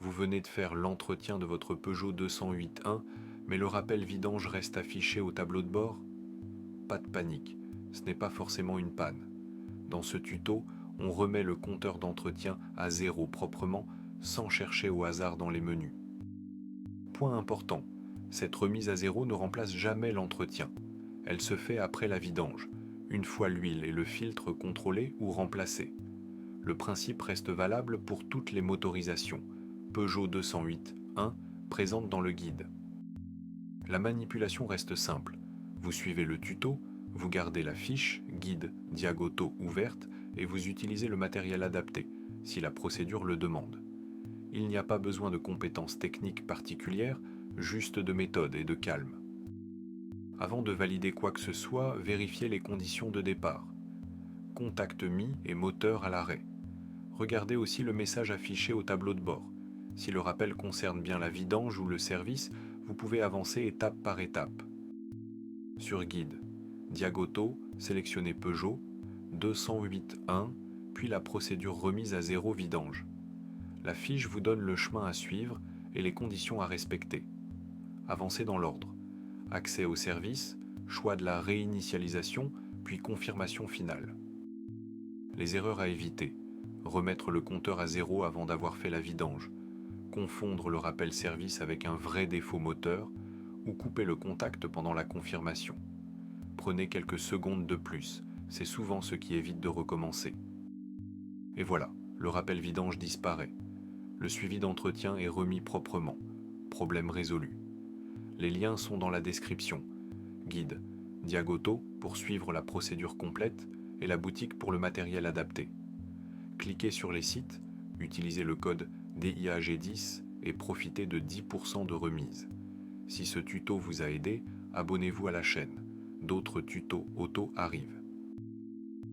Vous venez de faire l'entretien de votre Peugeot 208.1, mais le rappel vidange reste affiché au tableau de bord? Pas de panique, ce n'est pas forcément une panne. Dans ce tuto, on remet le compteur d'entretien à zéro proprement, sans chercher au hasard dans les menus. Point important, cette remise à zéro ne remplace jamais l'entretien. Elle se fait après la vidange, une fois l'huile et le filtre contrôlés ou remplacés. Le principe reste valable pour toutes les motorisations. Peugeot 208.1 présente dans le guide. La manipulation reste simple. Vous suivez le tuto, vous gardez la fiche, guide, Diagoto ouverte et vous utilisez le matériel adapté, si la procédure le demande. Il n'y a pas besoin de compétences techniques particulières, juste de méthode et de calme. Avant de valider quoi que ce soit, vérifiez les conditions de départ. Contact mis et moteur à l'arrêt. Regardez aussi le message affiché au tableau de bord. Si le rappel concerne bien la vidange ou le service, vous pouvez avancer étape par étape. Sur guide, Diagoto, sélectionnez Peugeot, 208.1, puis la procédure remise à zéro vidange. La fiche vous donne le chemin à suivre et les conditions à respecter. Avancez dans l'ordre. Accès au service, choix de la réinitialisation, puis confirmation finale. Les erreurs à éviter. Remettre le compteur à zéro avant d'avoir fait la vidange. Confondre le rappel service avec un vrai défaut moteur ou couper le contact pendant la confirmation. Prenez quelques secondes de plus, c'est souvent ce qui évite de recommencer. Et voilà, le rappel vidange disparaît. Le suivi d'entretien est remis proprement. Problème résolu. Les liens sont dans la description. Guide, Diagoto pour suivre la procédure complète et la boutique pour le matériel adapté. Cliquez sur les sites, utilisez le code DIAG10 et profitez de 10% de remise. Si ce tuto vous a aidé, abonnez-vous à la chaîne. D'autres tutos auto arrivent.